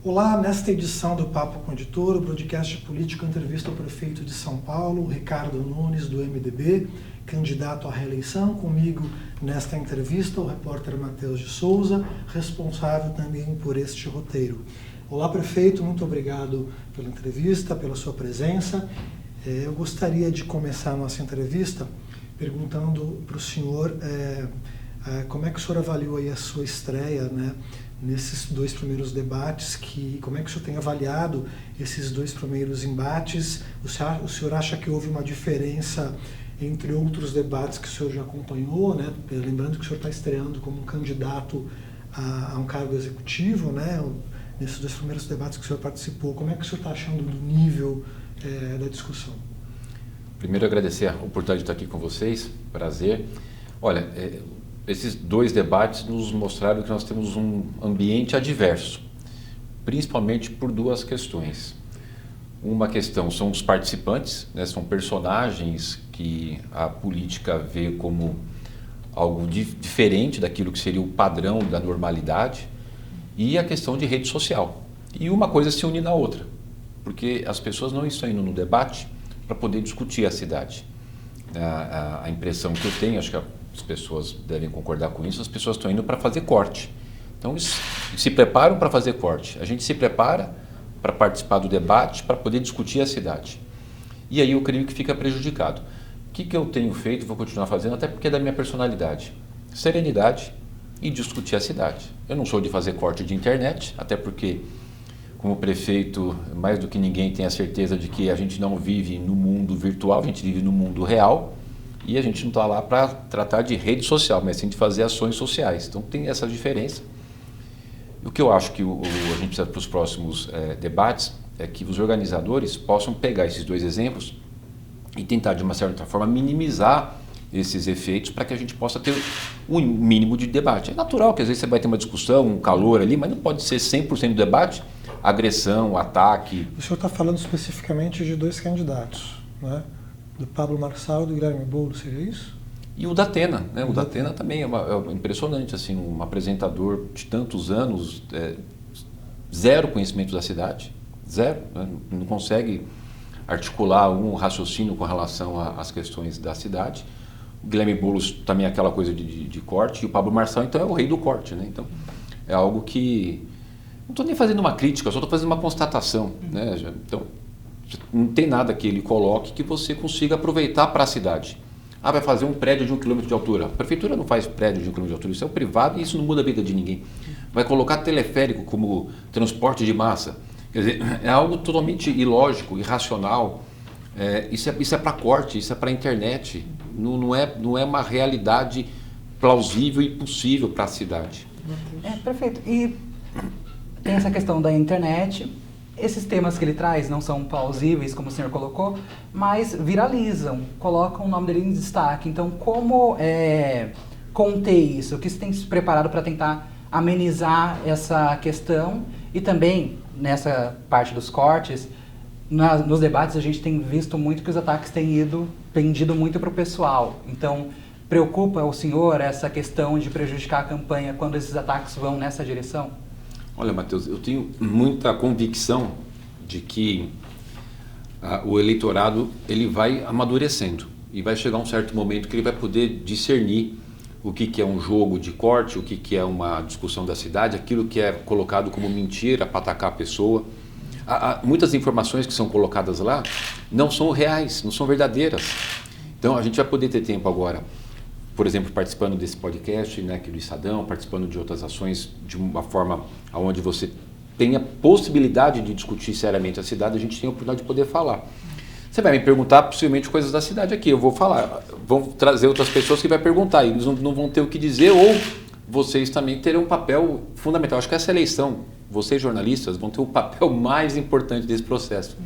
Olá, nesta edição do Papo com o Editor, o broadcast político entrevista o prefeito de São Paulo, Ricardo Nunes, do MDB, candidato à reeleição. Comigo nesta entrevista o repórter Matheus de Souza, responsável também por este roteiro. Olá, prefeito, muito obrigado pela entrevista, pela sua presença. Eu gostaria de começar a nossa entrevista perguntando para o senhor como é que o senhor avaliou aí a sua estreia, né? Nesses dois primeiros debates, como é que o senhor tem avaliado esses dois primeiros embates? O senhor acha que houve uma diferença entre outros debates que o senhor já acompanhou, né? Lembrando que o senhor está estreando como um candidato a um cargo executivo, né? Nesses dois primeiros debates que o senhor participou, como é que o senhor está achando do nível da discussão? Primeiro, agradecer a oportunidade de estar aqui com vocês, prazer. Olha, esses dois debates nos mostraram que nós temos um ambiente adverso, principalmente por duas questões. Uma questão são os participantes, né, são personagens que a política vê como algo diferente daquilo que seria o padrão da normalidade, e a questão de rede social. E uma coisa se une na outra, porque as pessoas não estão indo no debate para poder discutir a cidade. A impressão que eu tenho, acho que as pessoas devem concordar com isso, as pessoas estão indo para fazer corte. Então, eles se preparam para fazer corte. A gente se prepara para participar do debate, para poder discutir a cidade. E aí eu creio que fica prejudicado. O que eu tenho feito, vou continuar fazendo, até porque é da minha personalidade. Serenidade e discutir a cidade. Eu não sou de fazer corte de internet, até porque, como prefeito, mais do que ninguém tem a certeza de que a gente não vive no mundo virtual, a gente vive no mundo real. E a gente não está lá para tratar de rede social, mas sim de fazer ações sociais. Então tem essa diferença. O que eu acho que a gente precisa para os próximos debates é que os organizadores possam pegar esses dois exemplos e tentar, de uma certa forma, minimizar esses efeitos para que a gente possa ter um mínimo de debate. É natural que às vezes você vai ter uma discussão, um calor ali, mas não pode ser 100% do debate, agressão, ataque. O senhor está falando especificamente de dois candidatos, né? Do Pablo Marçal e do Guilherme Boulos, seria isso? E o Datena, né? O Datena também é impressionante, assim, um apresentador de tantos anos, zero conhecimento da cidade, zero, né? Não consegue articular um raciocínio com relação às questões da cidade. O Guilherme Boulos também é aquela coisa de corte, e o Pablo Marçal, então, é o rei do corte, né? Então, é algo que... Não estou nem fazendo uma crítica, só estou fazendo uma constatação, né? Então, não tem nada que ele coloque que você consiga aproveitar para a cidade. Vai fazer um prédio de 1 quilômetro de altura. A prefeitura não faz prédio de 1 quilômetro de altura, isso é o privado e isso não muda a vida de ninguém. Vai colocar teleférico como transporte de massa. Quer dizer, é algo totalmente ilógico, irracional. Isso é para corte, isso é para internet. Não é uma realidade plausível e possível para a cidade. Perfeito. E tem essa questão da internet. Esses temas que ele traz não são plausíveis, como o senhor colocou, mas viralizam, colocam o nome dele em destaque. Então, como conter isso? O que você tem se preparado para tentar amenizar essa questão? E também, nessa parte dos cortes, nos debates a gente tem visto muito que os ataques têm pendido muito para o pessoal. Então, preocupa o senhor essa questão de prejudicar a campanha quando esses ataques vão nessa direção? Olha, Matheus, eu tenho muita convicção de que o eleitorado ele vai amadurecendo e vai chegar um certo momento que ele vai poder discernir o que é um jogo de corte, o que é uma discussão da cidade, aquilo que é colocado como mentira para atacar a pessoa. Muitas informações que são colocadas lá não são reais, não são verdadeiras. Então a gente vai poder ter tempo agora, por exemplo, participando desse podcast, né, aqui do Estadão, participando de outras ações de uma forma onde você tenha possibilidade de discutir seriamente a cidade, a gente tem a oportunidade de poder falar. Você vai me perguntar possivelmente coisas da cidade aqui, eu vou falar, vão trazer outras pessoas que vai perguntar, e eles não vão ter o que dizer, ou vocês também terão um papel fundamental. Acho que essa eleição, vocês jornalistas, vão ter o papel mais importante desse processo,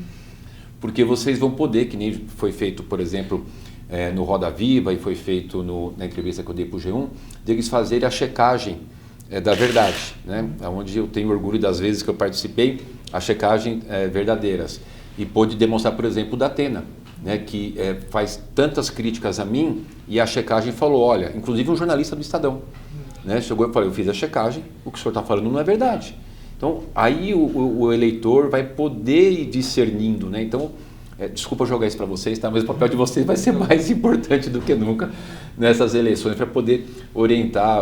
porque vocês vão poder, que nem foi feito, por exemplo, no Roda Viva e foi feito na entrevista que eu dei para o G1, deles fazerem a checagem da verdade, né? Onde eu tenho orgulho das vezes que eu participei, a checagem verdadeiras. E pôde demonstrar, por exemplo, o Datena, né, que faz tantas críticas a mim, e a checagem falou, olha, inclusive um jornalista do Estadão, né, chegou e falou, eu fiz a checagem, o que o senhor está falando não é verdade. Então, aí o eleitor vai poder ir discernindo, né? Então, desculpa jogar isso para vocês, tá? Mas o papel de vocês vai ser mais importante do que nunca nessas eleições, para poder orientar,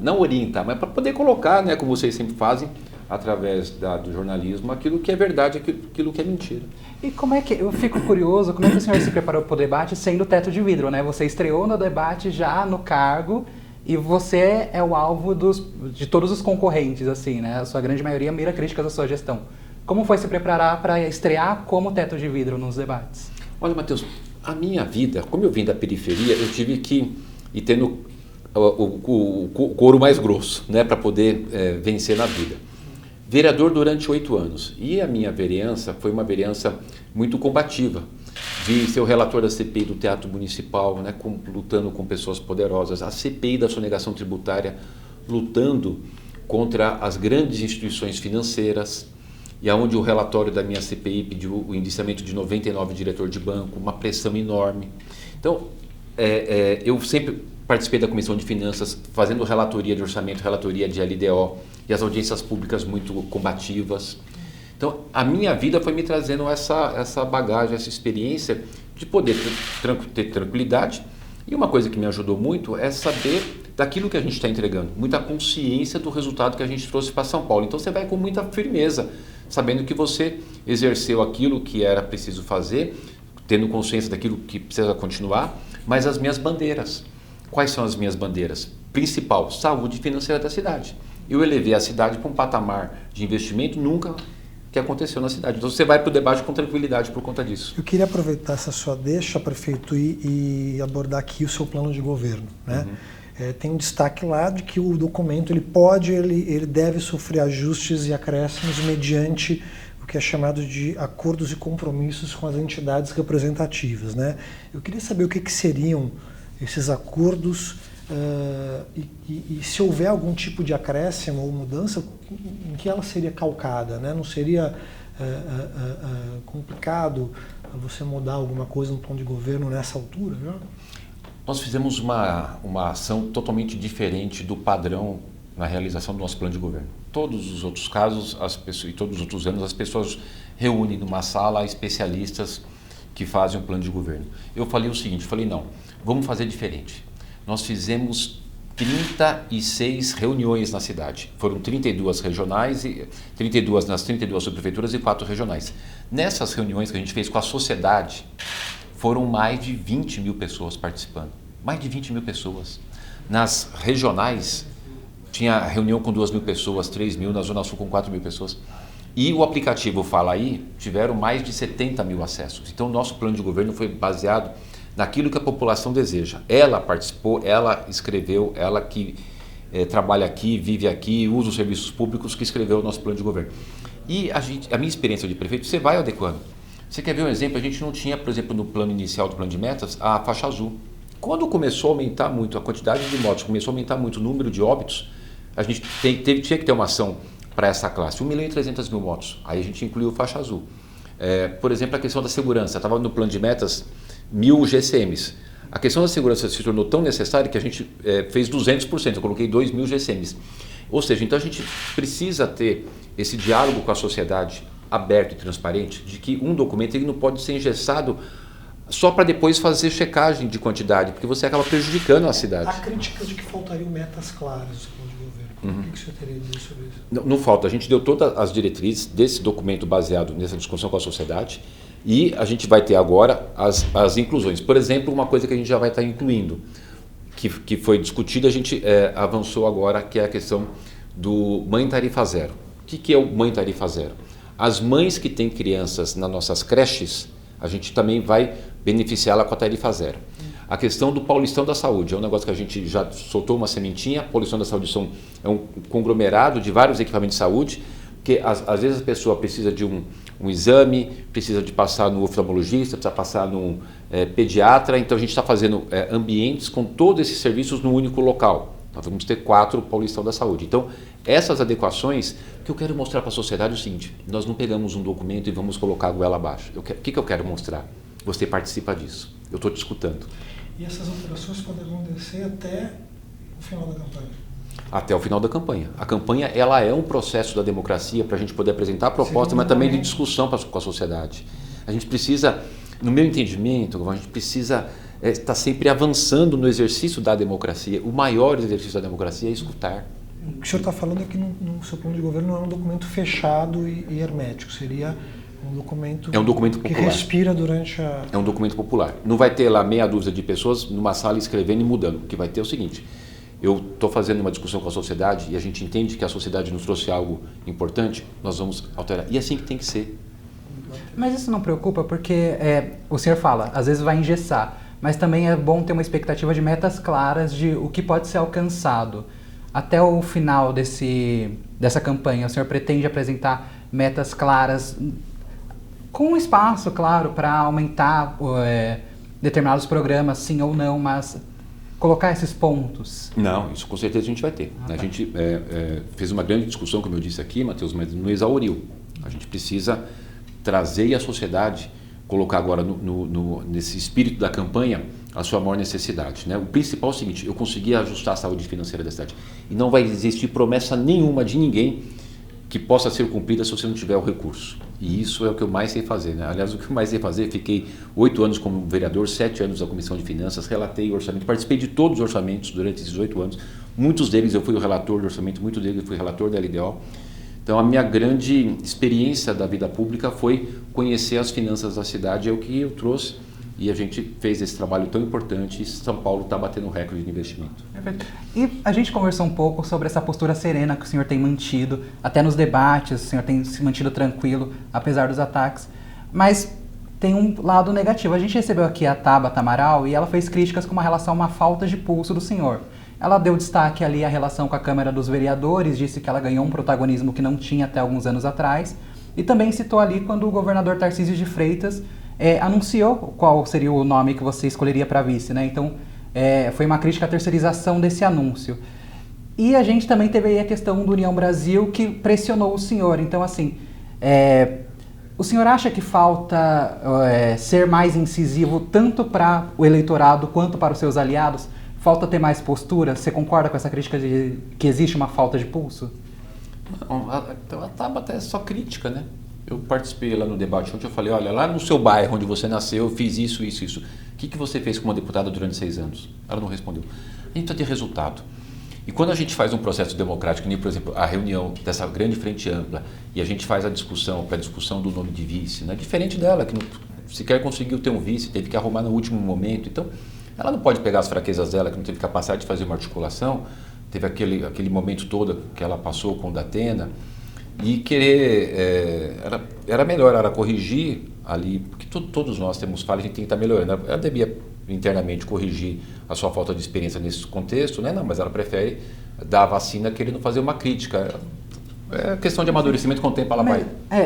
não orientar, mas para poder colocar, né, como vocês sempre fazem, através do jornalismo, aquilo que é verdade, aquilo que é mentira. E como é que, eu fico curioso, como é que o senhor se preparou para o debate sendo teto de vidro, né? Você estreou no debate já no cargo e você é o alvo de todos os concorrentes, assim, né? A sua grande maioria mira críticas à sua gestão. Como foi se preparar para estrear como teto de vidro nos debates? Olha, Matheus, a minha vida, como eu vim da periferia, eu tive que ir tendo o couro mais grosso, né, para poder vencer na vida. Vereador durante 8 anos. E a minha vereança foi uma vereança muito combativa. De ser o relator da CPI do Teatro Municipal, né, lutando com pessoas poderosas. A CPI da sonegação tributária, lutando contra as grandes instituições financeiras. E aonde o relatório da minha CPI pediu o indiciamento de 99 diretores de banco, uma pressão enorme. Então, eu sempre participei da Comissão de Finanças, fazendo relatoria de orçamento, relatoria de LDO, e as audiências públicas muito combativas. Então, a minha vida foi me trazendo essa bagagem, essa experiência de poder ter tranquilidade. E uma coisa que me ajudou muito é saber daquilo que a gente está entregando, muita consciência do resultado que a gente trouxe para São Paulo. Então, você vai com muita firmeza, sabendo que você exerceu aquilo que era preciso fazer, tendo consciência daquilo que precisa continuar, mas as minhas bandeiras. Quais são as minhas bandeiras? Principal, saúde financeira da cidade. Eu elevei a cidade para um patamar de investimento nunca que aconteceu na cidade. Então você vai para o debate com tranquilidade por conta disso. Eu queria aproveitar essa sua deixa, prefeito, e abordar aqui o seu plano de governo, né? Tem um destaque lá de que o documento ele deve sofrer ajustes e acréscimos mediante o que é chamado de acordos e compromissos com as entidades representativas, né? Eu queria saber o que seriam esses acordos e se houver algum tipo de acréscimo ou mudança, em que ela seria calcada, né? Não seria complicado você mudar alguma coisa no plano de governo nessa altura, já? Nós fizemos uma ação totalmente diferente do padrão na realização do nosso plano de governo. Todos os outros casos, e todos os outros anos, as pessoas reúnem numa sala especialistas que fazem um plano de governo. Eu falei o seguinte, não, vamos fazer diferente. Nós fizemos 36 reuniões na cidade. Foram 32 regionais, 32 nas 32 subprefeituras e 4 regionais. Nessas reuniões que a gente fez com a sociedade, foram mais de 20 mil pessoas participando. Mais de 20 mil pessoas. Nas regionais, tinha reunião com 2 mil pessoas, 3 mil, na Zona Sul com 4 mil pessoas. E o aplicativo Fala Aí tiveram mais de 70 mil acessos. Então, o nosso plano de governo foi baseado naquilo que a população deseja. Ela participou, ela escreveu, ela que trabalha aqui, vive aqui, usa os serviços públicos, que escreveu o nosso plano de governo. E a minha experiência de prefeito, você vai adequando. Você quer ver um exemplo? A gente não tinha, por exemplo, no plano inicial do plano de metas, a faixa azul. Quando começou a aumentar muito a quantidade de mortes, começou a aumentar muito o número de óbitos, a gente tinha que ter uma ação para essa classe, 1.300.000 mortos. Aí a gente incluiu faixa azul. Por exemplo, a questão da segurança. Estava no plano de metas 1.000 GCMs. A questão da segurança se tornou tão necessária que a gente fez 200%. Eu coloquei 2.000 GCMs. Ou seja, então a gente precisa ter esse diálogo com a sociedade aberto e transparente, de que um documento ele não pode ser engessado só para depois fazer checagem de quantidade, porque você acaba prejudicando a cidade. Há crítica de que faltariam metas claras no plano de governo. O que o senhor teria a dizer sobre isso? Não falta. A gente deu todas as diretrizes desse documento baseado nessa discussão com a sociedade e a gente vai ter agora as inclusões. Por exemplo, uma coisa que a gente já vai estar incluindo, que foi discutida, a gente avançou agora, que é a questão do Mãe Tarifa Zero. O que é o Mãe Tarifa Zero? As mães que têm crianças nas nossas creches, a gente também vai beneficiá-la com a tarifa zero. A questão do Paulistão da Saúde, é um negócio que a gente já soltou uma sementinha. Paulistão da Saúde é um conglomerado de vários equipamentos de saúde, que às vezes a pessoa precisa de um exame, precisa de passar no oftalmologista, precisa passar no pediatra, então a gente está fazendo ambientes com todos esses serviços no único local. Nós vamos ter 4 Paulistão da Saúde. Então, essas adequações, que eu quero mostrar para a sociedade é o seguinte, nós não pegamos um documento e vamos colocar a goela abaixo. O que eu quero mostrar? Você participa disso. Eu estou te escutando. E essas alterações podem acontecer até o final da campanha? Até o final da campanha. A campanha, ela é um processo da democracia para a gente poder apresentar propostas, mas também de discussão com a sociedade. A gente precisa, no meu entendimento, a gente precisa estar sempre avançando no exercício da democracia. O maior exercício da democracia é escutar. O que o senhor está falando é que no seu plano de governo não é um documento fechado e hermético, seria um documento, popular. Que respira durante a... É um documento popular. Não vai ter lá meia dúzia de pessoas numa sala escrevendo e mudando. O que vai ter é o seguinte: eu estou fazendo uma discussão com a sociedade e a gente entende que a sociedade nos trouxe algo importante, nós vamos alterar. E é assim que tem que ser. Mas isso não preocupa porque o senhor fala, às vezes vai engessar, mas também é bom ter uma expectativa de metas claras de o que pode ser alcançado. Até o final dessa campanha, o senhor pretende apresentar metas claras, com um espaço, claro, para aumentar determinados programas, sim ou não, mas colocar esses pontos? Não, isso com certeza a gente vai ter. A gente fez uma grande discussão, como eu disse aqui, Matheus, mas não exauriu. A gente precisa trazer a sociedade, colocar agora nesse espírito da campanha a sua maior necessidade. Né? O principal é o seguinte: eu consegui ajustar a saúde financeira da cidade. E não vai existir promessa nenhuma de ninguém que possa ser cumprida se você não tiver o recurso. E isso é o que eu mais sei fazer. Né? Aliás, o que eu mais sei fazer, fiquei 8 anos como vereador, 7 anos na Comissão de Finanças, relatei o orçamento, participei de todos os orçamentos durante esses 8 anos. Muitos deles eu fui o relator do orçamento, muitos deles eu fui relator da LDO. Então, a minha grande experiência da vida pública foi conhecer as finanças da cidade, é o que eu trouxe. E a gente fez esse trabalho tão importante e São Paulo está batendo recorde de investimento. Perfeito. E a gente conversou um pouco sobre essa postura serena que o senhor tem mantido, até nos debates, o senhor tem se mantido tranquilo, apesar dos ataques. Mas tem um lado negativo. A gente recebeu aqui a Tabata Amaral e ela fez críticas com uma relação a uma falta de pulso do senhor. Ela deu destaque ali à relação com a Câmara dos Vereadores, disse que ela ganhou um protagonismo que não tinha até alguns anos atrás, e também citou ali quando o governador Tarcísio de Freitas anunciou qual seria o nome que você escolheria para vice, né? Então, foi uma crítica à terceirização desse anúncio. E a gente também teve aí a questão do União Brasil, que pressionou o senhor. Então, assim, o senhor acha que falta ser mais incisivo tanto para o eleitorado quanto para os seus aliados? Falta ter mais postura? Você concorda com essa crítica de que existe uma falta de pulso? Não, a Tabata é só crítica, né? Eu participei lá no debate onde eu falei: olha, lá no seu bairro onde você nasceu, eu fiz isso, isso, isso. O que você fez como deputada durante 6 anos? Ela não respondeu. A gente precisa ter resultado. E quando a gente faz um processo democrático, nem, por exemplo, a reunião dessa grande frente ampla, e a gente faz a discussão, para a discussão do nome de vice, né? Diferente dela, que não sequer conseguiu ter um vice, teve que arrumar no último momento. Então, ela não pode pegar as fraquezas dela, que não teve capacidade de fazer uma articulação, teve aquele momento todo que ela passou com o Datena, e querer, era melhor ela corrigir ali, porque todos nós temos falhas, a gente tem que estar melhorando. Ela devia internamente corrigir a sua falta de experiência nesse contexto, né? Não, mas ela prefere dar a vacina querendo fazer uma crítica. É questão de amadurecimento, com o tempo ela vai.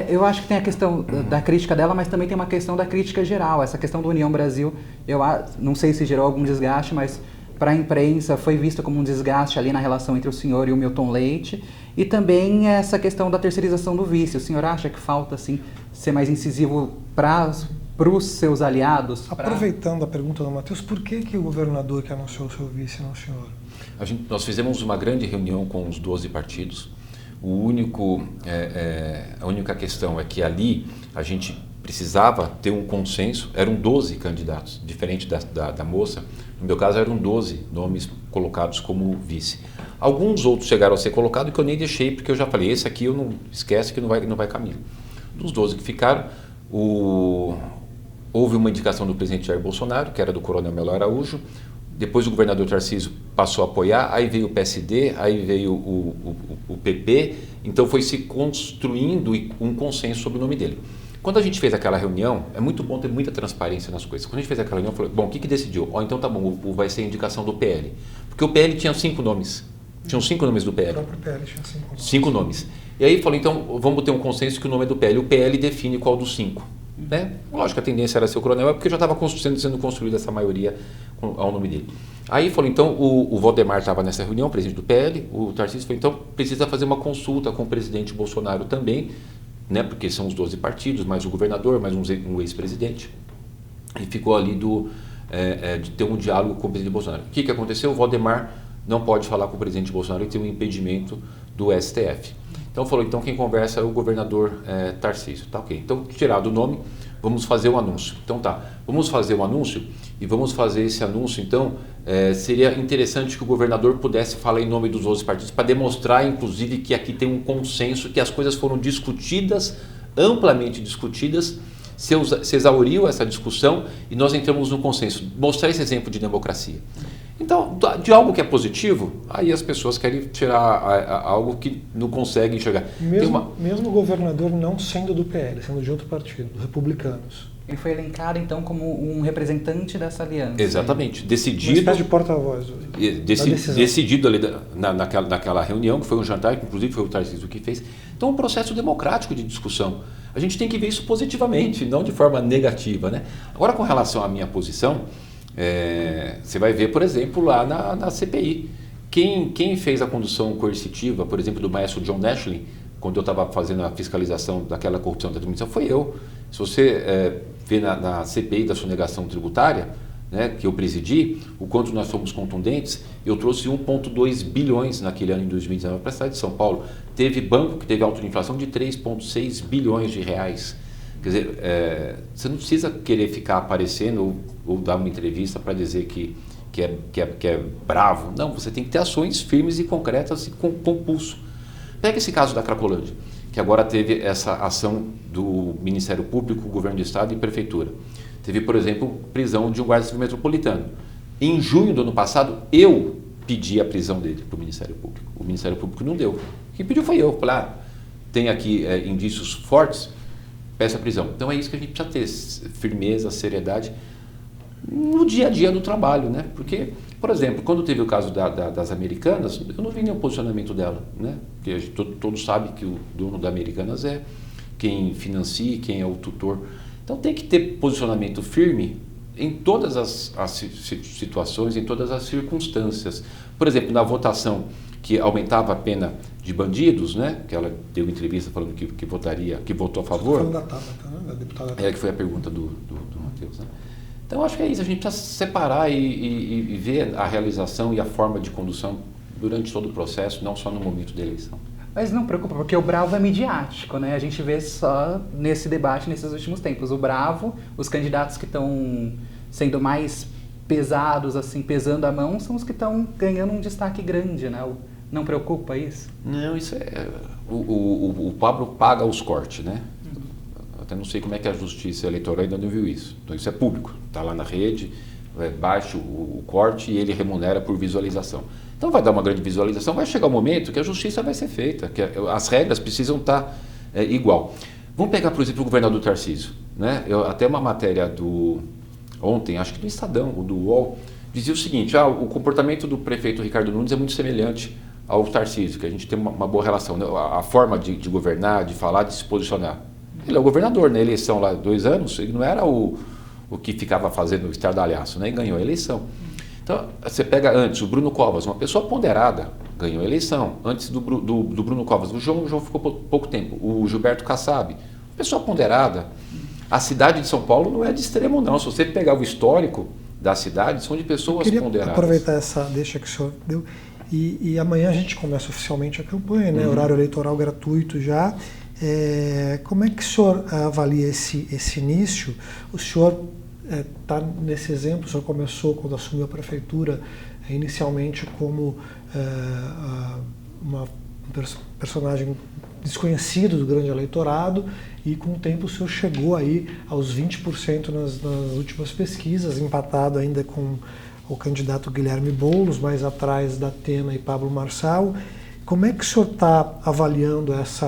Eu acho que tem a questão da crítica dela, mas também tem uma questão da crítica geral. Essa questão do União Brasil, eu não sei se gerou algum desgaste, mas para a imprensa foi visto como um desgaste ali na relação entre o senhor e o Milton Leite. E também essa questão da terceirização do vice. O senhor acha que falta, assim, ser mais incisivo para os seus aliados? Aproveitando a pergunta do Matheus, por que o governador que anunciou o seu vice, não o senhor? Nós fizemos uma grande reunião com os 12 partidos. A única questão é que ali a gente precisava ter um consenso. Eram 12 candidatos, diferente da moça. No meu caso, eram 12 nomes colocados como vice. Alguns outros chegaram a ser colocados que eu nem deixei, porque eu já falei: esse aqui eu não esquece que não vai caminho. Dos 12 que ficaram, houve uma indicação do presidente Jair Bolsonaro, que era do Coronel Melo Araújo. Depois o governador Tarcísio passou a apoiar, aí veio o PSD, aí veio o PP. Então foi se construindo um consenso sobre o nome dele. Quando a gente fez aquela reunião, é muito bom ter muita transparência nas coisas. Quando a gente fez aquela reunião, eu falei: bom, o que decidiu? Então tá bom, vai ser a indicação do PL. Porque o PL tinha 5 nomes. Tinham 5 nomes do PL. O próprio PL tinha 5 nomes. 5 nomes. E aí falou: então vamos ter um consenso que o nome é do PL. O PL define qual dos 5. Né? Lógico, a tendência era ser o Coronel, porque já estava sendo construída essa maioria ao nome dele. Aí falou: então o Valdemar estava nessa reunião, o presidente do PL, o Tarcísio falou: então precisa fazer uma consulta com o presidente Bolsonaro também, né? Porque são os 12 partidos, mais o governador, mais um ex-presidente. E ficou ali de ter um diálogo com o presidente Bolsonaro. O que aconteceu? O Valdemar não pode falar com o presidente Bolsonaro e tem um impedimento do STF. Então falou, então quem conversa é o governador Tarcísio. Tá, ok. Então, tirado o nome, vamos fazer o anúncio. Então tá, vamos fazer o anúncio e vamos fazer esse anúncio. Então, seria interessante que o governador pudesse falar em nome dos outros partidos para demonstrar, inclusive, que aqui tem um consenso, que as coisas foram discutidas, amplamente discutidas, se exauriu essa discussão e nós entramos no consenso. Mostrar esse exemplo de democracia. Então, de algo que é positivo, aí as pessoas querem tirar algo que não conseguem enxergar. Mesmo o governador não sendo do PL, sendo de outro partido, do Republicanos. Ele foi elencado, então, como um representante dessa aliança. Exatamente. Decidido. Uma espécie de porta-voz. Decidido ali naquela reunião, que foi um jantar, que inclusive foi o Tarcísio que fez. Então, um processo democrático de discussão. A gente tem que ver isso positivamente, não de forma negativa, né? Agora, com relação à minha posição, você vai ver, por exemplo, lá na CPI. Quem fez a condução coercitiva, por exemplo, do maestro John Nashlin, quando eu estava fazendo a fiscalização daquela corrupção da administração, foi eu. Se você vê na CPI da sonegação tributária, né, que eu presidi, o quanto nós fomos contundentes, eu trouxe 1,2 bilhões naquele ano, em 2019, para a cidade de São Paulo. Teve banco que teve autoinflação de 3,6 bilhões de reais. Quer dizer, você não precisa querer ficar aparecendo ou dar uma entrevista para dizer que é bravo. Não, você tem que ter ações firmes e concretas e com pulso. Pega esse caso da Cracolândia, que agora teve essa ação do Ministério Público, Governo do Estado e Prefeitura. Teve, por exemplo, prisão de um guarda civil metropolitano. Em junho do ano passado, eu pedi a prisão dele para o Ministério Público. O Ministério Público não deu. Quem pediu foi eu. Falei, tem aqui indícios fortes, peça a prisão. Então é isso que a gente precisa ter, firmeza, seriedade, no dia a dia do trabalho, né? Porque, por exemplo, quando teve o caso das Americanas, eu não vi nenhum posicionamento dela, né? Porque todos sabem que o dono da Americanas é quem financia, quem é o tutor. Então tem que ter posicionamento firme em todas as situações, em todas as circunstâncias. Por exemplo, na votação que aumentava a pena de bandidos, né? Que ela deu entrevista falando que votou a favor. Falando da Tabata, né? Da deputada Tabata. Que foi a pergunta do Matheus, né? Então, acho que é isso, a gente precisa separar e ver a realização e a forma de condução durante todo o processo, não só no momento da eleição. Mas não preocupa, porque o Bravo é midiático, né? A gente vê só nesse debate, nesses últimos tempos. O Bravo, os candidatos que estão sendo mais pesados, assim, pesando a mão, são os que estão ganhando um destaque grande, né? Não preocupa isso? Não, isso é... O Pablo paga os cortes, né? Até não sei como é que a Justiça Eleitoral ainda não viu isso. Então isso é público, está lá na rede, baixa o corte e ele remunera por visualização. Então vai dar uma grande visualização, vai chegar o momento que a justiça vai ser feita, que as regras precisam estar igual. Vamos pegar, por exemplo, o governador Tarcísio, né? Até uma matéria ontem, acho que do Estadão, ou do UOL, dizia o seguinte, o comportamento do prefeito Ricardo Nunes é muito semelhante ao Tarcísio, que a gente tem uma boa relação, né? A forma de governar, de falar, de se posicionar. Ele é o governador, na eleição lá, 2 anos, ele não era o que ficava fazendo o estardalhaço, né? E ganhou a eleição. Então, você pega antes o Bruno Covas, uma pessoa ponderada, ganhou a eleição. Antes do Bruno Covas, o João ficou pouco tempo. O Gilberto Kassab, pessoa ponderada. A cidade de São Paulo não é de extremo, não. Se você pegar o histórico da cidade, são de pessoas ponderadas. Eu queria aproveitar essa deixa que o senhor deu. E amanhã a gente começa oficialmente a campanha, né? Horário eleitoral gratuito já. Como é que o senhor avalia esse início? O senhor está nesse exemplo, o senhor começou quando assumiu a prefeitura, inicialmente como um personagem desconhecido do grande eleitorado, e com o tempo o senhor chegou aí aos 20% nas últimas pesquisas, empatado ainda com o candidato Guilherme Boulos, mais atrás da Atena e Pablo Marçal. Como é que o senhor está avaliando esse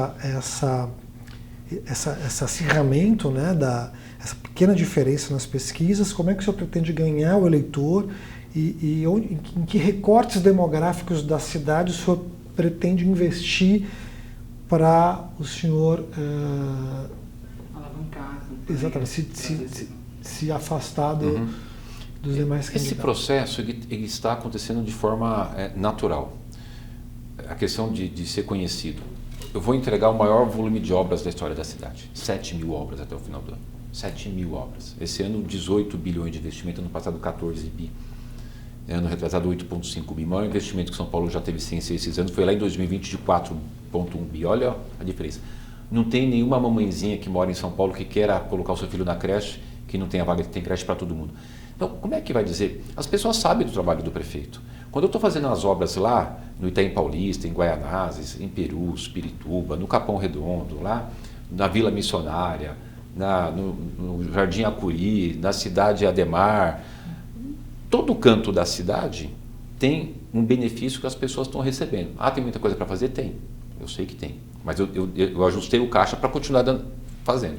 acirramento, né, essa pequena diferença nas pesquisas? Como é que o senhor pretende ganhar o eleitor e em que recortes demográficos da cidade o senhor pretende investir para o senhor alavancar, exatamente, se afastar dos demais candidatos? Esse processo ele está acontecendo de forma natural. A questão de ser conhecido. Eu vou entregar o maior volume de obras da história da cidade. 7.000 obras até o final do ano. 7.000 obras. Esse ano, 18 bilhões de investimento. Ano passado, 14 bi. ano retrasado 8,5 bi. O maior investimento que São Paulo já teve sem ser esses anos foi lá em 2020 de 4,1 bi. Olha a diferença. Não tem nenhuma mamãezinha que mora em São Paulo que queira colocar o seu filho na creche, que não tenha vaga, que tem creche para todo mundo. Então, como é que vai dizer? As pessoas sabem do trabalho do prefeito. Quando eu estou fazendo as obras lá, no Itaim Paulista, em Guaianazes, em Perus, Pirituba, no Capão Redondo, lá na Vila Missionária, no Jardim Acuri, na cidade Ademar, todo canto da cidade tem um benefício que as pessoas estão recebendo. Ah, tem muita coisa para fazer? Tem. Eu sei que tem. Mas eu ajustei o caixa para continuar fazendo.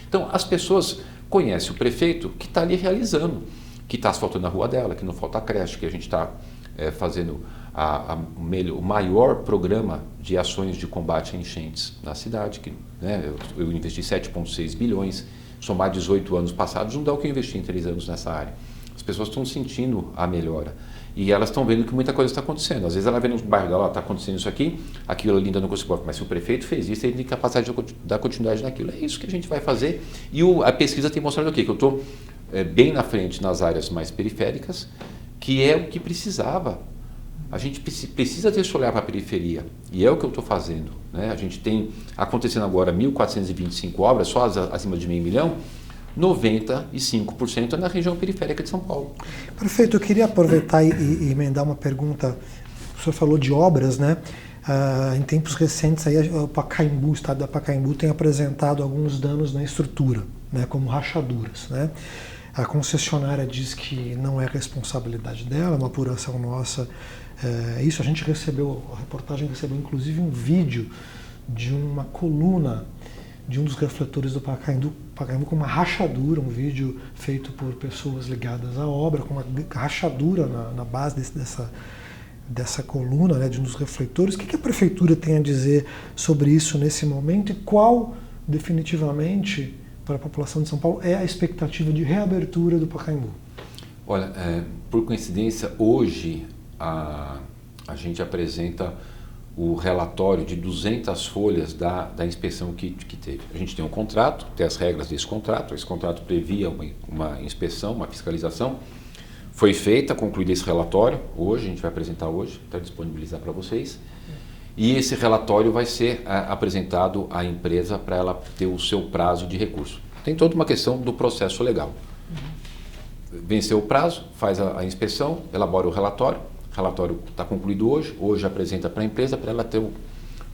Então, as pessoas conhecem o prefeito que está ali realizando, que está asfaltando a rua dela, que não falta creche, que a gente está fazendo o maior programa de ações de combate a enchentes na cidade, que eu investi 7,6 bilhões, somar 18 anos passados, não dá o que eu investi em 3 anos nessa área. As pessoas estão sentindo a melhora e elas estão vendo que muita coisa está acontecendo. Às vezes ela vê no bairro dela, está acontecendo isso aqui, aquilo ali ainda não conseguiu, mas se o prefeito fez isso, ele tem capacidade de dar continuidade naquilo. É isso que a gente vai fazer e a pesquisa tem mostrado o quê? Que eu estou bem na frente nas áreas mais periféricas, que é o que precisava. A gente precisa ter esse olhar para a periferia e é o que eu estou fazendo. Né? A gente tem acontecendo agora 1.425 obras, só acima de $500 milhão, 95% é na região periférica de São Paulo. Prefeito, eu queria aproveitar e emendar uma pergunta. O senhor falou de obras, né? Em tempos recentes, aí, o estado da Pacaembu tem apresentado alguns danos na estrutura, né? Como rachaduras, né? A concessionária diz que não é responsabilidade dela, é uma apuração nossa. Isso a gente recebeu, a reportagem recebeu inclusive um vídeo de uma coluna de um dos refletores do Pacaembu com uma rachadura, um vídeo feito por pessoas ligadas à obra, com uma rachadura na base dessa coluna, né, de um dos refletores. O que a prefeitura tem a dizer sobre isso nesse momento e qual, definitivamente, para a população de São Paulo, é a expectativa de reabertura do Pacaembu? Olha, por coincidência, hoje a gente apresenta o relatório de 200 folhas da inspeção que teve. A gente tem um contrato, tem as regras desse contrato. Esse contrato previa uma inspeção, uma fiscalização. Foi feita, concluído esse relatório. Hoje, a gente vai apresentar hoje, para disponibilizar para vocês. E esse relatório vai ser apresentado à empresa para ela ter o seu prazo de recurso. Tem toda uma questão do processo legal. Venceu o prazo, faz a inspeção, elabora o relatório. O relatório está concluído hoje apresenta para a empresa para ela ter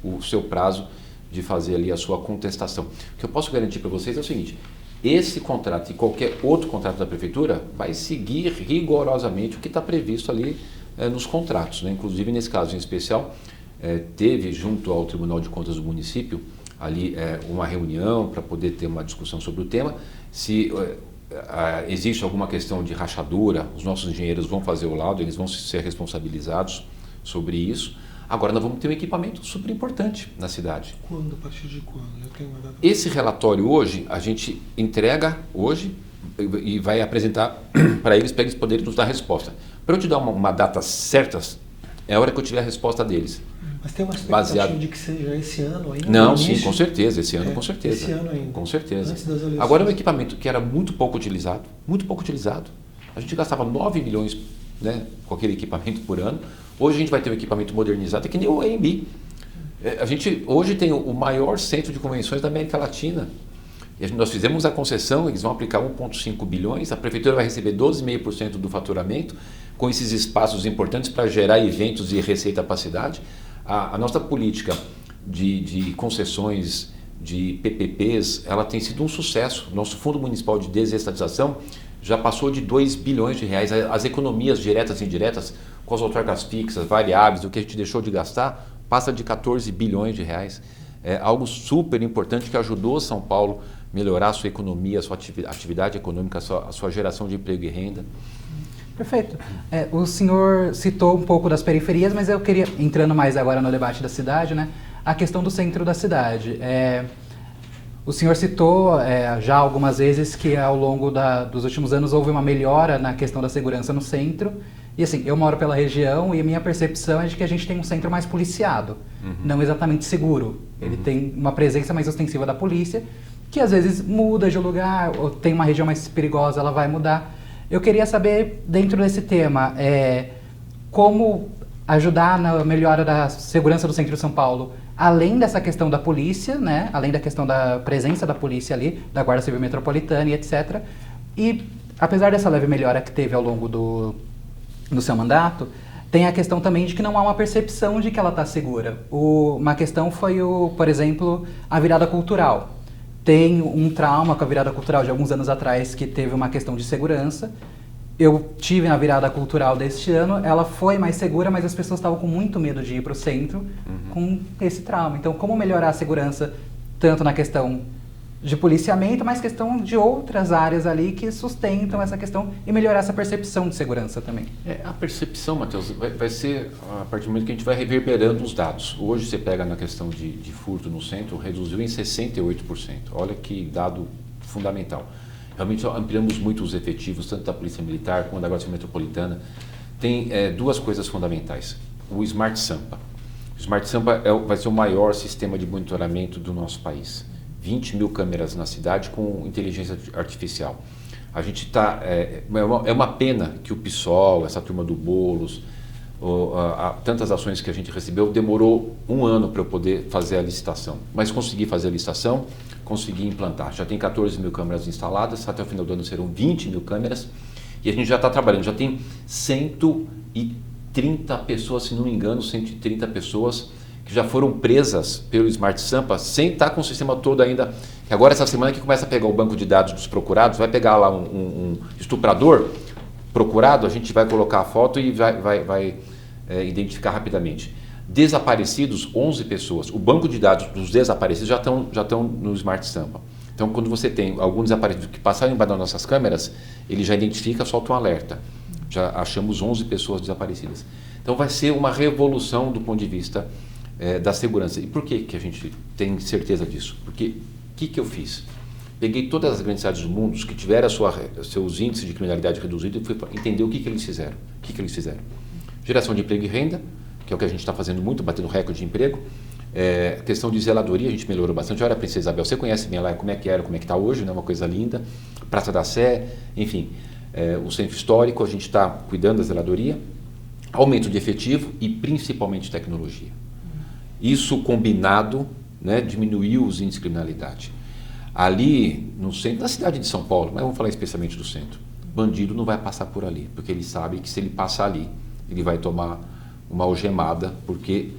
o seu prazo de fazer ali a sua contestação. O que eu posso garantir para vocês é o seguinte: esse contrato e qualquer outro contrato da prefeitura vai seguir rigorosamente o que está previsto ali nos contratos, né? Inclusive, nesse caso em especial, teve junto ao Tribunal de Contas do município ali uma reunião para poder ter uma discussão sobre o tema. Se existe alguma questão de rachadura, os nossos engenheiros vão fazer o laudo, eles vão ser responsabilizados sobre isso. Agora nós vamos ter um equipamento super importante na cidade. Quando? A partir de quando? Eu tenho uma data. Esse relatório hoje, a gente entrega hoje e vai apresentar para eles poderem nos dar resposta. Para eu te dar uma data certa, é a hora que eu tiver a resposta deles. Mas tem uma expectativa de que seja esse ano ainda? Não, sim, com certeza, esse ano com certeza. Esse ano ainda. Com certeza. Antes das eleições. Agora é um equipamento que era muito pouco utilizado. A gente gastava 9 milhões, né, com aquele equipamento por ano. Hoje a gente vai ter um equipamento modernizado, é que nem o AMB. A gente hoje tem o maior centro de convenções da América Latina. E nós fizemos a concessão, eles vão aplicar 1,5 bilhões, a prefeitura vai receber 12,5% do faturamento, com esses espaços importantes para gerar eventos e receita para a cidade. A nossa política de concessões, de PPPs, ela tem sido um sucesso. Nosso Fundo Municipal de Desestatização já passou de 2 bilhões de reais. As economias diretas e indiretas, com as outorgas fixas, variáveis, o que a gente deixou de gastar, passa de 14 bilhões de reais. É algo super importante que ajudou São Paulo a melhorar a sua economia, a sua atividade econômica, a sua geração de emprego e renda. Perfeito. O senhor citou um pouco das periferias, mas eu queria, entrando mais agora no debate da cidade, né, a questão do centro da cidade. O senhor citou já algumas vezes que ao longo dos últimos anos houve uma melhora na questão da segurança no centro. E assim, eu moro pela região e a minha percepção é de que a gente tem um centro mais policiado, não exatamente seguro. Ele tem uma presença mais ostensiva da polícia, que às vezes muda de lugar, ou tem uma região mais perigosa, ela vai mudar. Eu queria saber, dentro desse tema, como ajudar na melhora da segurança do centro de São Paulo, além dessa questão da polícia, né? Além da questão da presença da polícia ali, da Guarda Civil Metropolitana e etc. E, apesar dessa leve melhora que teve ao longo do seu mandato, tem a questão também de que não há uma percepção de que ela está segura. Uma questão foi, por exemplo, a virada cultural. Tem um trauma com a virada cultural de alguns anos atrás que teve uma questão de segurança. Eu tive a virada cultural deste ano, ela foi mais segura, mas as pessoas estavam com muito medo de ir para o centro com esse trauma. Então, como melhorar a segurança, tanto na questão de policiamento, mas questão de outras áreas ali que sustentam essa questão e melhorar essa percepção de segurança também? A percepção, Matheus, vai ser a partir do momento que a gente vai reverberando os dados. Hoje você pega na questão de furto no centro, reduziu em 68%. Olha que dado fundamental. Realmente ampliamos muito os efetivos, tanto da Polícia Militar como da Guarda Civil Metropolitana. Tem duas coisas fundamentais. O Smart Sampa. O Smart Sampa vai ser o maior sistema de monitoramento do nosso país. 20 mil câmeras na cidade com inteligência artificial. A gente está... É uma pena que o PSOL, essa turma do Boulos, tantas ações que a gente recebeu, demorou um ano para eu poder fazer a licitação. Mas consegui fazer a licitação, consegui implantar. Já tem 14 mil câmeras instaladas, até o final do ano serão 20 mil câmeras. E a gente já está trabalhando, já tem 130 pessoas, se não me engano, 130 pessoas que já foram presas pelo Smart Sampa sem estar com o sistema todo ainda. Agora, essa semana que começa a pegar o banco de dados dos procurados, vai pegar lá um estuprador procurado, a gente vai colocar a foto e vai identificar rapidamente. Desaparecidos, 11 pessoas. O banco de dados dos desaparecidos já estão no Smart Sampa. Então, quando você tem algum desaparecido que passaram embaixo das nossas câmeras, ele já identifica, solta um alerta. Já achamos 11 pessoas desaparecidas. Então, vai ser uma revolução do ponto de vista da segurança. E por que a gente tem certeza disso? Porque o que eu fiz? Peguei todas as grandes cidades do mundo que tiveram seus índices de criminalidade reduzidos e fui entender o que eles fizeram. Geração de emprego e renda, que é o que a gente está fazendo muito, batendo recorde de emprego. Questão de zeladoria, a gente melhorou bastante. Olha, Princesa Isabel, você conhece bem lá como é que era, como é que está hoje, né? Uma coisa linda. Praça da Sé, enfim, o centro histórico, a gente está cuidando da zeladoria. Aumento de efetivo e principalmente tecnologia. Isso combinado, né, diminuiu os índices de criminalidade. Ali, no centro da cidade de São Paulo, mas vamos falar especialmente do centro, bandido não vai passar por ali, porque ele sabe que se ele passar ali, ele vai tomar uma algemada, porque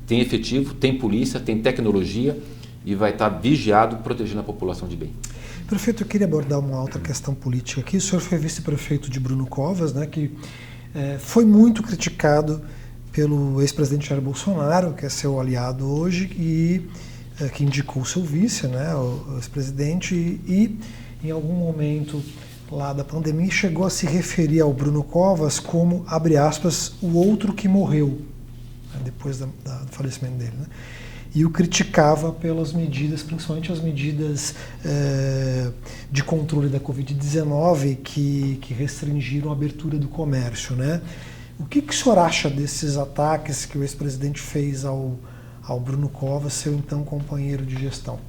tem efetivo, tem polícia, tem tecnologia e vai estar vigiado, protegendo a população de bem. Prefeito, eu queria abordar uma outra questão política aqui. O senhor foi vice-prefeito de Bruno Covas, né, que foi muito criticado pelo ex-presidente Jair Bolsonaro, que é seu aliado hoje, e que indicou o seu vice, né, o ex-presidente, e em algum momento lá da pandemia chegou a se referir ao Bruno Covas como, abre aspas, o outro que morreu, né, depois do falecimento dele, né? E o criticava pelas medidas, principalmente as medidas de controle da Covid-19 que restringiram a abertura do comércio, né? O que o senhor acha desses ataques que o ex-presidente fez ao Bruno Covas, seu então companheiro de gestão?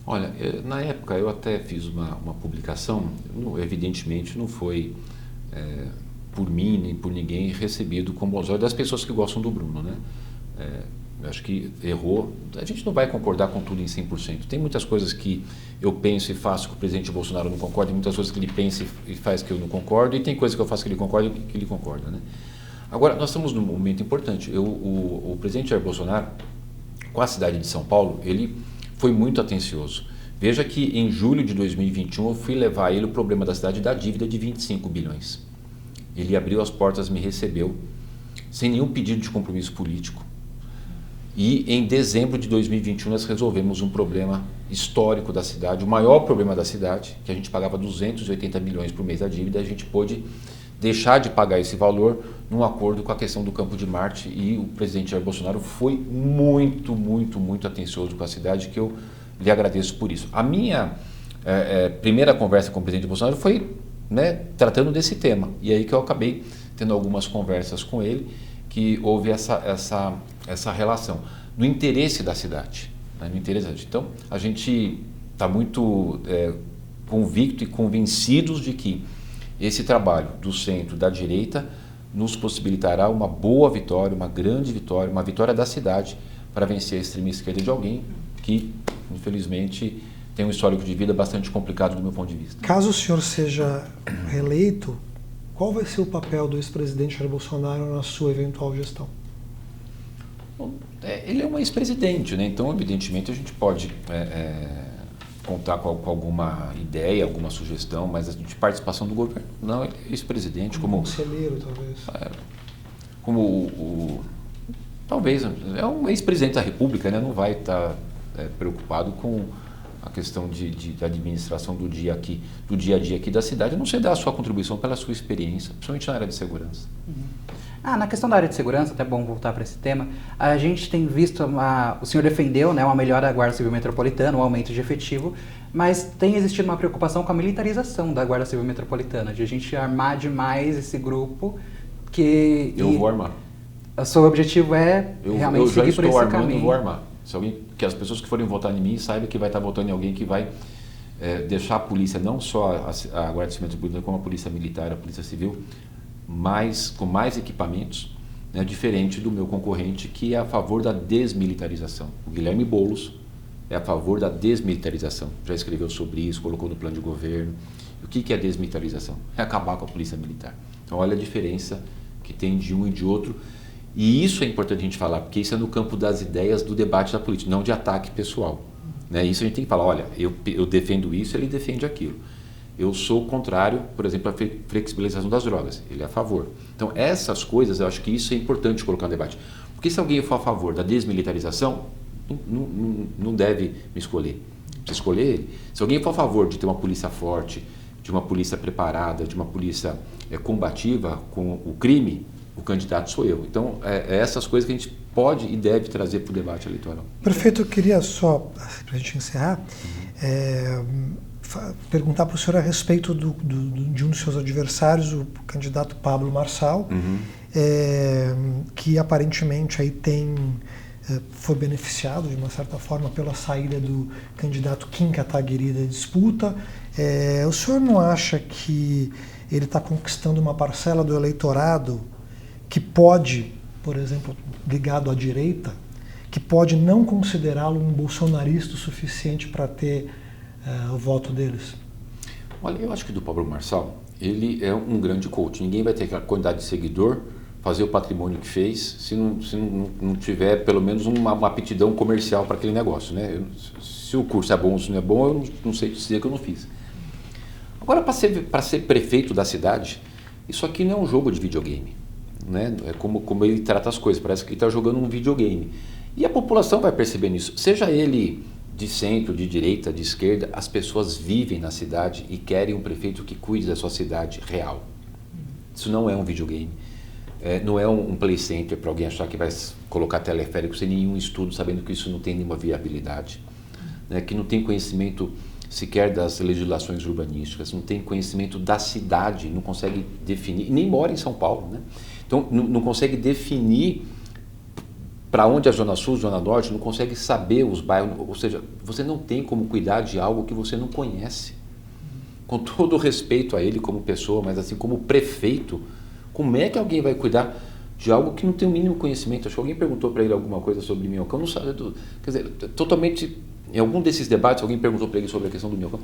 Olha, na época eu até fiz uma publicação, evidentemente não foi por mim nem por ninguém recebido com bons olhos das pessoas que gostam do Bruno, né? Eu acho que errou. A gente não vai concordar com tudo em 100%. Tem muitas coisas que eu penso e faço que o presidente Bolsonaro não concorda, e muitas coisas que ele pensa e faz que eu não concordo, e tem coisas que eu faço que ele concorda e que ele concorda, né? Agora, nós estamos num momento importante. O presidente Jair Bolsonaro, com a cidade de São Paulo, ele foi muito atencioso. Veja que em julho de 2021 eu fui levar ele o problema da cidade da dívida de 25 bilhões. Ele abriu as portas, me recebeu, sem nenhum pedido de compromisso político. E em dezembro de 2021 nós resolvemos um problema histórico da cidade, o maior problema da cidade, que a gente pagava 280 milhões por mês da dívida, a gente pôde deixar de pagar esse valor num acordo com a questão do Campo de Marte, e o presidente Jair Bolsonaro foi muito, muito, muito atencioso com a cidade, que eu lhe agradeço por isso. A minha primeira conversa com o presidente Bolsonaro foi, né, tratando desse tema, e aí que eu acabei tendo algumas conversas com ele, que houve essa relação, no interesse da cidade, né, no interesse da cidade. Então, a gente está muito convicto e convencidos de que esse trabalho do centro, da direita, nos possibilitará uma boa vitória, uma grande vitória, uma vitória da cidade para vencer a extrema esquerda de alguém que, infelizmente, tem um histórico de vida bastante complicado do meu ponto de vista. Caso o senhor seja reeleito, qual vai ser o papel do ex-presidente Jair Bolsonaro na sua eventual gestão? Bom, ele é um ex-presidente, né? Então, evidentemente, a gente pode contar com alguma ideia, alguma sugestão, mas de participação do governo. Não, ele é ex-presidente como conselheiro, talvez. Talvez, é um ex-presidente da República, né? Não vai estar preocupado com a questão de administração do dia a dia aqui da cidade, a não ser dar a sua contribuição pela sua experiência, principalmente na área de segurança. Na questão da área de segurança, até bom voltar para esse tema, a gente tem visto, o senhor defendeu, né, uma melhora da Guarda Civil Metropolitana, um aumento de efetivo, mas tem existido uma preocupação com a militarização da Guarda Civil Metropolitana, de a gente armar demais esse grupo que... Eu vou armar. O seu objetivo é realmente seguir por esse caminho. Eu já estou armando e vou armar. Que as pessoas que forem votar em mim saibam que vai estar votando em alguém que vai deixar a polícia, não só a Guarda Civil Metropolitana, como a polícia militar, a polícia civil, com mais equipamentos, né, diferente do meu concorrente, que é a favor da desmilitarização. O Guilherme Boulos é a favor da desmilitarização. Já escreveu sobre isso, colocou no plano de governo. O que é desmilitarização? É acabar com a polícia militar. Então, olha a diferença que tem de um e de outro. E isso é importante a gente falar, porque isso é no campo das ideias do debate da política, não de ataque pessoal. Né? Isso a gente tem que falar, olha, eu defendo isso, ele defende aquilo. Eu sou contrário, por exemplo, à flexibilização das drogas, ele é a favor. Então, essas coisas, eu acho que isso é importante colocar no debate. Porque se alguém for a favor da desmilitarização, não deve me escolher. Precisa escolher ele. Se alguém for a favor de ter uma polícia forte, de uma polícia preparada, de uma polícia combativa com o crime, o candidato sou eu. Então, essas coisas que a gente pode e deve trazer para o debate eleitoral. Prefeito, eu queria só, para a gente encerrar, perguntar para o senhor a respeito de um dos seus adversários, o candidato Pablo Marçal, que aparentemente aí foi beneficiado, de uma certa forma, pela saída do candidato Kim Kataguiri da disputa. O senhor não acha que ele está conquistando uma parcela do eleitorado que pode, por exemplo, ligado à direita, que pode não considerá-lo um bolsonarista o suficiente para ter o voto deles? Olha, eu acho que do Pablo Marçal, ele é um grande coach. Ninguém vai ter aquela quantidade de seguidor, fazer o patrimônio que fez, se não tiver pelo menos uma aptidão comercial para aquele negócio. Né? Se o curso é bom ou se não é bom, eu não sei dizer que eu não fiz. Agora, para ser prefeito da cidade, isso aqui não é um jogo de videogame. Né? É como ele trata as coisas, parece que ele está jogando um videogame. E a população vai perceber nisso. Seja ele de centro, de direita, de esquerda, as pessoas vivem na cidade e querem um prefeito que cuide da sua cidade real. Isso não é um videogame. Não é um play center para alguém achar que vai colocar teleférico sem nenhum estudo, sabendo que isso não tem nenhuma viabilidade. Né? Que não tem conhecimento sequer das legislações urbanísticas, não tem conhecimento da cidade, não consegue definir, nem mora em São Paulo. Né? Então, não consegue definir para onde é a Zona Sul, Zona Norte, não consegue saber os bairros, ou seja, você não tem como cuidar de algo que você não conhece. Com todo o respeito a ele como pessoa, mas assim como prefeito, como é que alguém vai cuidar de algo que não tem o mínimo conhecimento? Acho que alguém perguntou para ele alguma coisa sobre Minhocão, não sabe, quer dizer, totalmente, em algum desses debates, alguém perguntou para ele sobre a questão do Minhocão.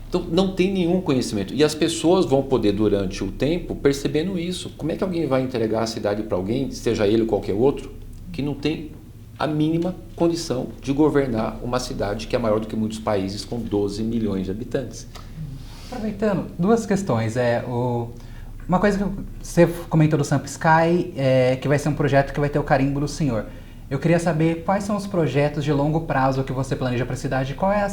Então, não tem nenhum conhecimento. E as pessoas vão poder, durante o tempo, percebendo isso. Como é que alguém vai entregar a cidade para alguém, seja ele ou qualquer outro, que não tem a mínima condição de governar uma cidade que é maior do que muitos países com 12 milhões de habitantes? Aproveitando, duas questões. Uma coisa que você comentou do Samp Sky, que vai ser um projeto que vai ter o carimbo do senhor. Eu queria saber quais são os projetos de longo prazo que você planeja para a cidade. Qual é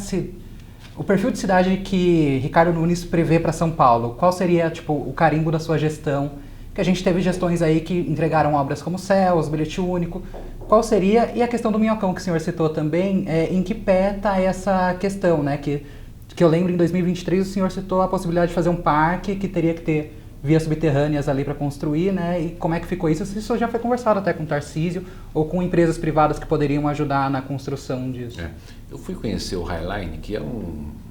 o perfil de cidade que Ricardo Nunes prevê para São Paulo? Qual seria o carimbo da sua gestão? Que a gente teve gestões aí que entregaram obras como Céus, Bilhete Único. Qual seria? E a questão do Minhocão, que o senhor citou também, em que pé está essa questão, né? Que eu lembro, em 2023, o senhor citou a possibilidade de fazer um parque que teria que ter vias subterrâneas ali para construir, né? E como é que ficou isso? Isso já foi conversado até com o Tarcísio ou com empresas privadas que poderiam ajudar na construção disso. Eu fui conhecer o Highline, que é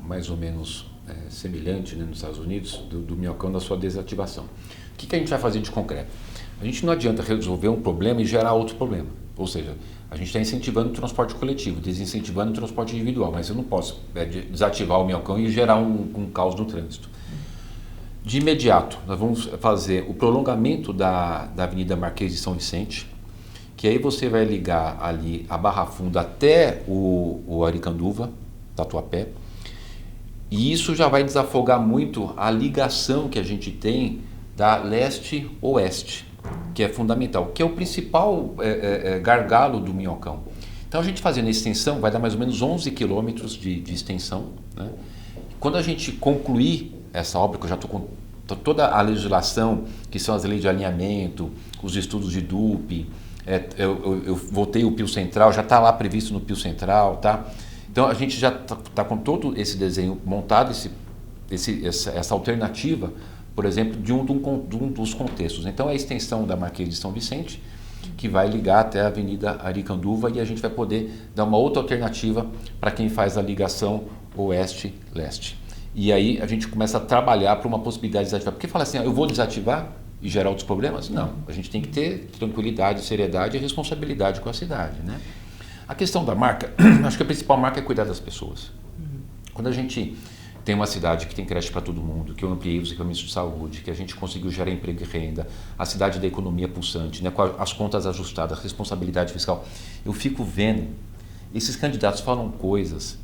mais ou menos semelhante, né, nos Estados Unidos, do minhocão da sua desativação. O que a gente vai fazer de concreto? A gente não adianta resolver um problema e gerar outro problema. Ou seja, a gente está incentivando o transporte coletivo, desincentivando o transporte individual, mas eu não posso desativar o minhocão e gerar um caos no trânsito. De imediato, nós vamos fazer o prolongamento da Avenida Marquês de São Vicente, que aí você vai ligar ali a Barra Funda até o Aricanduva, Tatuapé, e isso já vai desafogar muito a ligação que a gente tem da leste-oeste, que é fundamental, que é o principal gargalo do minhocão. Então a gente fazendo a extensão vai dar mais ou menos 11 quilômetros de extensão, né? Quando a gente concluir essa obra, que eu já estou com toda a legislação, que são as leis de alinhamento, os estudos de DUP, eu voltei o Pio Central, já está lá previsto no Pio Central, tá? Então a gente já está com todo esse desenho montado, essa alternativa, por exemplo, de um dos contextos. Então é a extensão da Marquês de São Vicente, que vai ligar até a Avenida Aricanduva, e a gente vai poder dar uma outra alternativa para quem faz a ligação oeste-leste. E aí a gente começa a trabalhar para uma possibilidade de desativar. Porque fala assim, eu vou desativar e gerar outros problemas? Não, a gente tem que ter tranquilidade, seriedade e responsabilidade com a cidade, né? A questão da marca, acho que a principal marca é cuidar das pessoas. Quando a gente tem uma cidade que tem creche para todo mundo, que eu ampliei os equipamentos de saúde, que a gente conseguiu gerar emprego e renda, a cidade da economia pulsante, né, com as contas ajustadas, responsabilidade fiscal, eu fico vendo, esses candidatos falam coisas,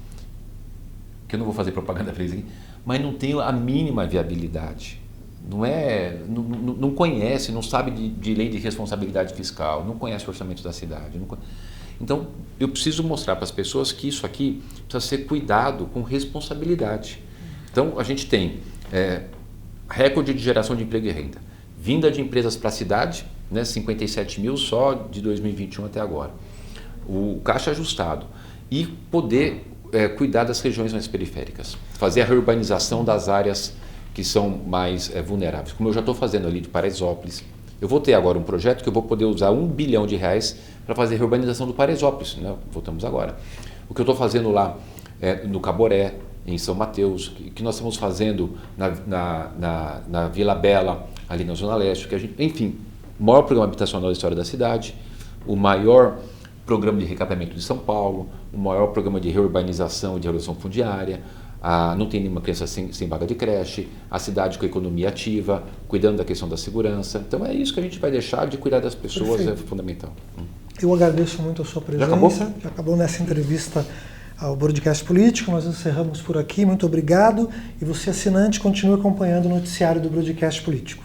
que eu não vou fazer propaganda para eles aqui, mas não tem a mínima viabilidade. Não conhece, não sabe de lei de responsabilidade fiscal, não conhece o orçamento da cidade. Então, eu preciso mostrar para as pessoas que isso aqui precisa ser cuidado com responsabilidade. Então, a gente tem recorde de geração de emprego e renda, vinda de empresas para a cidade, né, 57 mil só de 2021 até agora, o caixa ajustado, e poder cuidar das regiões mais periféricas, fazer a reurbanização das áreas que são mais vulneráveis, como eu já estou fazendo ali de Paraisópolis. Eu vou ter agora um projeto que eu vou poder usar R$1 bilhão para fazer a reurbanização do Paraisópolis, né? Voltamos agora. O que eu estou fazendo lá no Caboré, em São Mateus, que nós estamos fazendo na Vila Bela, ali na Zona Leste, enfim, o maior programa habitacional da história da cidade, o maior programa de recapeamento de São Paulo, o maior programa de reurbanização e de redução fundiária, não tem nenhuma criança sem vaga de creche, a cidade com a economia ativa, cuidando da questão da segurança. Então é isso que a gente vai deixar, de cuidar das pessoas. Perfeito. É fundamental. Eu agradeço muito a sua presença. Já acabou nessa entrevista ao Broadcast Político. Nós encerramos por aqui. Muito obrigado. E você, assinante, continue acompanhando o noticiário do Broadcast Político.